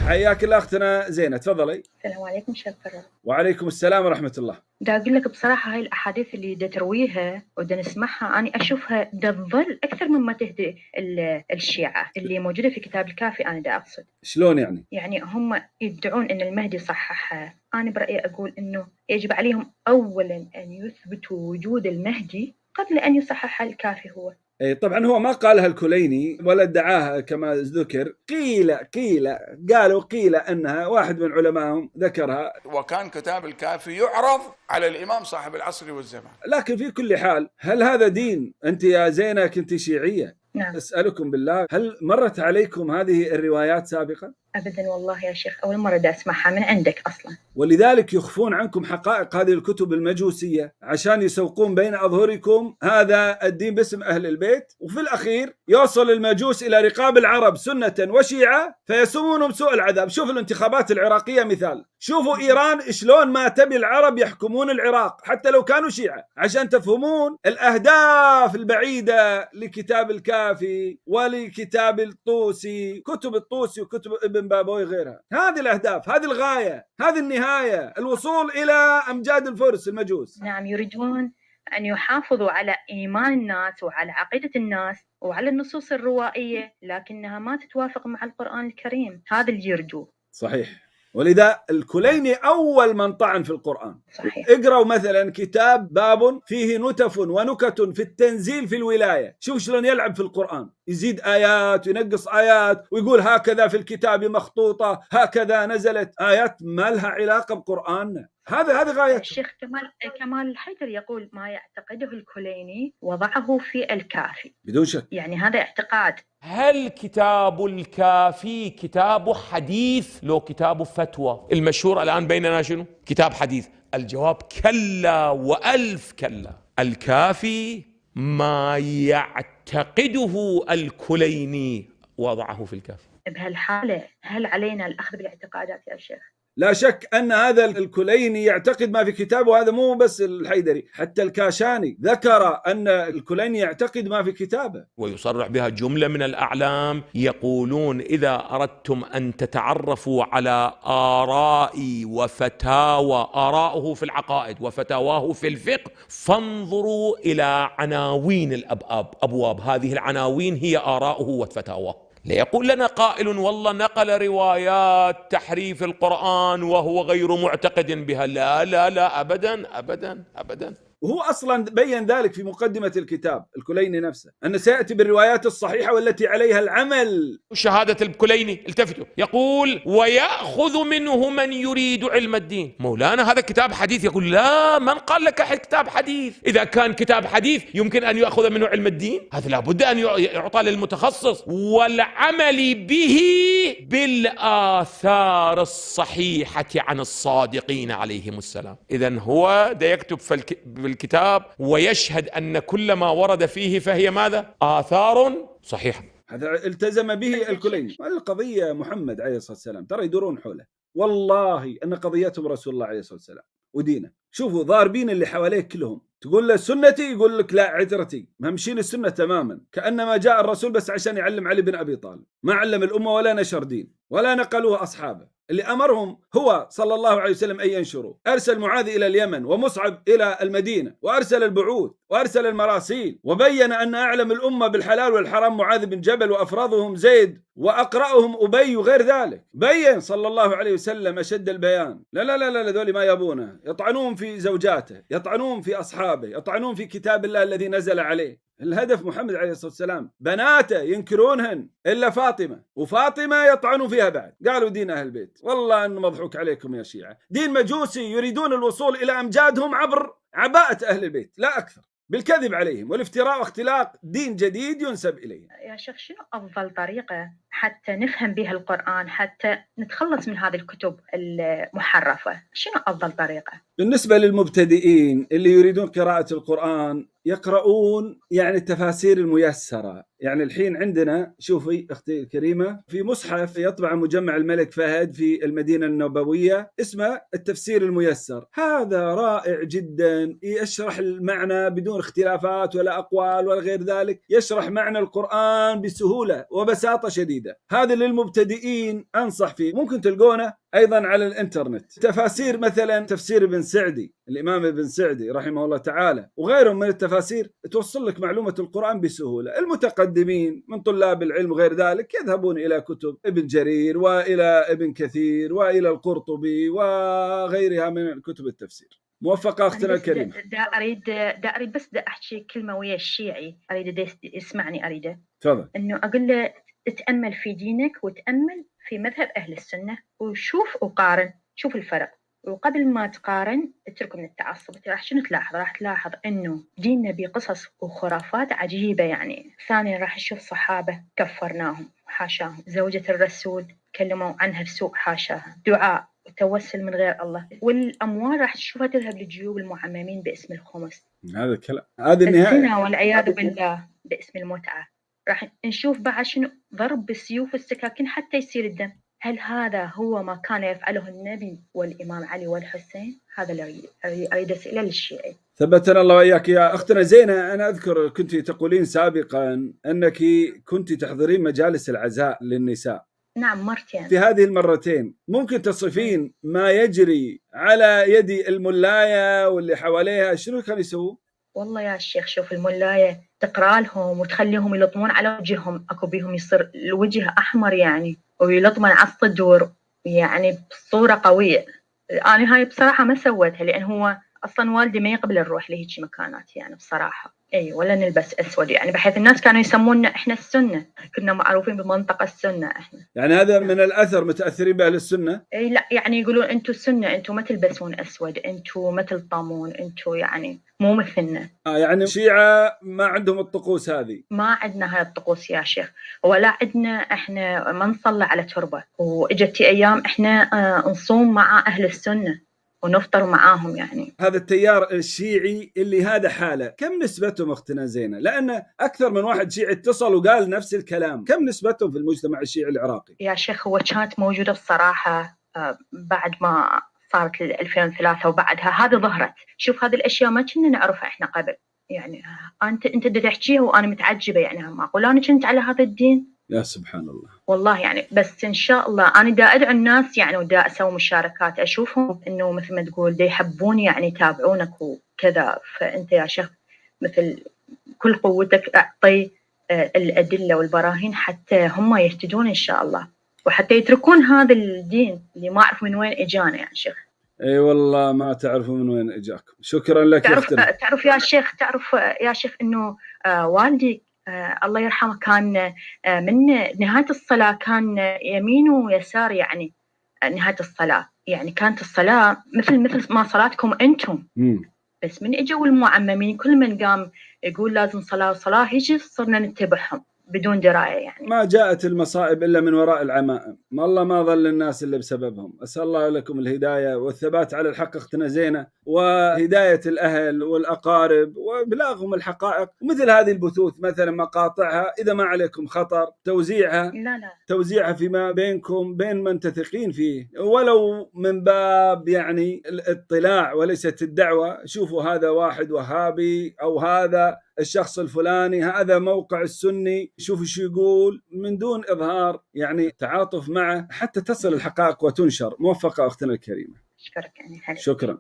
حياك الله اختنا زينة، تفضلي. السلام عليكم شيخ فراد. وعليكم السلام ورحمة الله. دا أقول لك بصراحة هاي الأحاديث اللي دا ترويها ودا نسمعها أنا أشوفها دا تظل أكثر مما تهدي الشيعة اللي موجودة في كتاب الكافي. أنا دا أقصد شلون يعني؟ يعني هم يدعون أن المهدي صححها. أنا برأيي أقول أنه يجب عليهم أولا أن يثبتوا وجود المهدي قبل أن يصحح الكافي هو. اي طبعا هو ما قالها الكليني ولا ادعاها كما ذكر، قيل انها واحد من علمائهم ذكرها، وكان كتاب الكافي يعرض على الامام صاحب العصر والزمان. لكن في كل حال هل هذا دين؟ انت يا زينة كنت شيعية، نعم. اسالكم بالله، هل مرت عليكم هذه الروايات سابقا؟ أبدا والله يا شيخ، أول مرة دا أسمعها من عندك أصلا. ولذلك يخفون عنكم حقائق هذه الكتب المجوسية عشان يسوقون بين أظهركم هذا الدين باسم أهل البيت، وفي الأخير يوصل المجوس إلى رقاب العرب سنة وشيعة فيسومونهم سوء العذاب. شوفوا الانتخابات العراقية مثال، شوفوا إيران شلون ما تبي العرب يحكمون العراق حتى لو كانوا شيعة، عشان تفهمون الأهداف البعيدة لكتاب الكافي ولكتاب الطوسي، كتب الطوسي وكتب ابن بابوي غيرها. هذه الأهداف، هذه الغاية، هذه النهاية، الوصول إلى أمجاد الفرس المجوس. نعم، يريدون أن يحافظوا على إيمان الناس وعلى عقيدة الناس وعلى النصوص الروائية، لكنها ما تتوافق مع القرآن الكريم. هذا اللي يرجوه. صحيح. ولذا الكليني أول من طعن في القرآن. صحيح. اقرأوا مثلا كتاب باب فيه نتف ونكت في التنزيل في الولاية، شوف شلون يلعب في القرآن، يزيد آيات وينقص آيات ويقول هكذا في الكتاب مخطوطة، هكذا نزلت، آيات ما لها علاقة بقرآننا. هذه غايته. الشيخ كمال الحيدر يقول ما يعتقده الكليني وضعه في الكافي بدون شك، يعني هذا اعتقاد. هل كتاب الكافي كتاب حديث لو كتاب فتوى؟ المشهور الآن بيننا شنو؟ كتاب حديث. الجواب كلا وألف كلا. الكافي ما يعتقده الكليني وضعه في الكافي. بهالحالة هل علينا الأخذ بالاعتقادات يا شيخ؟ لا شك أن هذا الكليني يعتقد ما في كتابه، وهذا مو بس الحيدري، حتى الكاشاني ذكر أن الكليني يعتقد ما في كتابه، ويصرح بها جملة من الأعلام يقولون إذا أردتم أن تتعرفوا على آراء وفتاوى، آراؤه في العقائد وفتاواه في الفقه، فانظروا إلى عناوين الأبواب، هذه العناوين هي آراؤه وفتاواه. ليقول لنا قائل والله نقل روايات تحريف القرآن وهو غير معتقد بها. لا لا لا، أبدا أبدا أبدا. وهو أصلا بيّن ذلك في مقدمة الكتاب الكليني نفسه، أن سيأتي بالروايات الصحيحة والتي عليها العمل. شهادة الكليني التفتوا يقول ويأخذ منه من يريد علم الدين. مولانا هذا كتاب حديث. يقول لا، من قال لك كتاب حديث؟ إذا كان كتاب حديث يمكن أن يأخذ منه علم الدين؟ هذا لابد أن يعطى للمتخصص والعمل به بالآثار الصحيحة عن الصادقين عليهم السلام. إذن هو دا يكتب بالكتاب ويشهد أن كل ما ورد فيه فهي ماذا؟ آثار صحيحة. هذا التزم به الكليني. القضية محمد عليه الصلاة والسلام ترى يدورون حوله، والله أن قضيتهم رسول الله عليه الصلاة والسلام ودينه. شوفوا ضاربين اللي حواليك كلهم، تقول له سنتي يقول لك لا عترتي، ممشين السنة تماما، كأنما جاء الرسول بس عشان يعلم علي بن أبي طالب، ما علم الأمة ولا نشر دين ولا نقلوه أصحابه. اللي أمرهم هو صلى الله عليه وسلم أن ينشروا. أرسل معاذ إلى اليمن ومصعب إلى المدينة، وأرسل البعوث وأرسل المراسيل، وبين أن أعلم الأمة بالحلال والحرام معاذ بن جبل، وأفرضهم زيد، وأقرأهم أبي، وغير ذلك. بين صلى الله عليه وسلم أشد البيان. لا لا لا لا، ذولي ما يبونه، يطعنون في زوجاته، يطعنون في أصحابه، يطعنون في كتاب الله الذي نزل عليه. الهدف محمد عليه الصلاة والسلام، بناته ينكرونهن إلا فاطمة، وفاطمة يطعنوا فيها بعد، قالوا دين أهل البيت. والله أنه مضحوك عليكم يا شيعة، دين مجوسي يريدون الوصول إلى أمجادهم عبر عباءة أهل البيت لا أكثر، بالكذب عليهم والافتراء واختلاق دين جديد ينسب إليه. يا شيخ شنو أفضل طريقة حتى نفهم بها القرآن، حتى نتخلص من هذه الكتب المحرفة؟ شنو أفضل طريقة؟ بالنسبة للمبتدئين اللي يريدون قراءة القرآن يقرؤون يعني التفاسير الميسرة. يعني الحين عندنا شوفي أختي الكريمة في مصحف يطبع مجمع الملك فهد في المدينة النبوية اسمه التفسير الميسر. هذا رائع جدا، يشرح المعنى بدون اختلافات ولا أقوال ولا غير ذلك، يشرح معنى القرآن بسهولة وبساطة شديدة. هذا للمبتدئين أنصح فيه. ممكن تلقونه أيضا على الإنترنت. تفاسير مثلا تفسير ابن سعدي، الإمام ابن سعدي رحمه الله تعالى، وغيرهم من التفاسير توصل لك معلومة القرآن بسهولة. المتقدمين من طلاب العلم وغير ذلك يذهبون إلى كتب ابن جرير وإلى ابن كثير وإلى القرطبي وغيرها من كتب التفسير. موفقة أختنا الكريمة. دا أريد بس أحكي كلمة ويا الشيعي، أريد يسمعني، أريده تفضل. إنه أقول له تأمل في دينك وتأمل في مذهب أهل السنة وشوف وقارن، شوف الفرق. وقبل ما تقارن اترك من التعصب. راح شنو تلاحظ؟ راح تلاحظ إنه ديننا بقصص وخرافات عجيبة. يعني ثانيا راح تشوف صحابة كفرناهم حاشاهم، زوجة الرسول كلموا عنها بسوء حاشاها، دعاء وتوسل من غير الله، والأموال راح تشوفها تذهب لجيوب المعممين باسم الخمس. هذا الكلام، هذه النهاية. الزنا والعياذ بالله باسم المتعة. راح نشوف بعد شنو ضرب بالسيوف والسكاكين حتى يصير الدم. هل هذا هو ما كان يفعله النبي والإمام علي والحسين؟ هذا اللي أريد أسئله للشيعي. ثبتنا الله وإياك يا أختنا زينة. أنا أذكر كنت تقولين سابقا أنك كنت تحضرين مجالس العزاء للنساء. نعم، مرتين. في هذه المرتين ممكن تصفين ما يجري على يد الملاية واللي حواليها شنو كانوا يسوون؟ والله يا الشيخ شوف، الملاية تقرأ لهم وتخليهم يلطمون على وجههم، أكو بيهم يصير الوجه أحمر يعني، ويلطمن على الصدور يعني بصورة قوية. أنا هاي بصراحة ما سويتها، لأن هو أصلا والدي ما يقبل نروح لهيك مكانات يعني بصراحة. أي ولا نلبس أسود يعني، بحيث الناس كانوا يسمونا إحنا السنة، كنا معروفين بمنطقة السنة إحنا. يعني هذا من الأثر متأثرين بأهل السنة؟ أي لا، يعني يقولون أنتوا السنة، أنتوا ما تلبسون أسود، أنتوا ما تلطمون، أنتوا يعني مو مثلنا. يعني الشيعة ما عندهم الطقوس هذه؟ ما عندنا هاي الطقوس يا شيخ، ولا عندنا إحنا ما نصلي على تربة. وإجت أيام إحنا نصوم مع أهل السنة ونفطر معاهم يعني. هذا التيار الشيعي اللي هذا حاله كم نسبتهم أختنا زينة؟ لأن أكثر من واحد شيعي اتصل وقال نفس الكلام. كم نسبتهم في المجتمع الشيعي العراقي؟ يا شيخ هو كانت موجودة بصراحة بعد ما صارت 2003 وبعدها هذه ظهرت. شوف هذه الأشياء ما كنا نعرفها إحنا قبل يعني. أنت بدي تحكيها وأنا متعجبة يعني. معقول أنا كنت على هذا الدين؟ يا سبحان الله والله يعني. بس إن شاء الله أنا دا أدعو الناس يعني، ودا أسوي مشاركات أشوفهم إنه مثل ما تقول دا يحبون يعني يتابعونك وكذا. فأنت يا شيخ مثل كل قوتك أعطي الأدلة والبراهين حتى هم يهتدون إن شاء الله، وحتى يتركون هذا الدين اللي ما أعرف من وين إجانا يا شيخ. اي والله ما تعرفوا من وين اجاكم. شكرا لك. تعرف يا شيخ، تعرف يا شيخ انه والدي الله يرحمه كان من نهاية الصلاة كان يمين ويسار يعني. نهاية الصلاة يعني كانت الصلاة مثل ما صلاتكم انتم. بس من اجوا المعممين كل من قام يقول لازم صلاة هيجي صرنا نتبعهم بدون دراية يعني. ما جاءت المصائب إلا من وراء العمائم. والله ما ظل الناس إلا بسببهم. أسأل الله لكم الهداية والثبات على الحق أختنا زينة، وهداية الأهل والأقارب وبلاغهم الحقائق. ومثل هذه البثوث مثلا مقاطعها إذا ما عليكم خطر توزيعها، توزيعها فيما بينكم بين من تثقين فيه، ولو من باب يعني الاطلاع وليست الدعوة. شوفوا هذا واحد وهابي أو هذا الشخص الفلاني، هذا موقع السني، شوفوا شو يقول، من دون إظهار يعني تعاطف معه حتى تصل الحقائق وتنشر. موفقة أختنا الكريمة. شكرا. شكرا.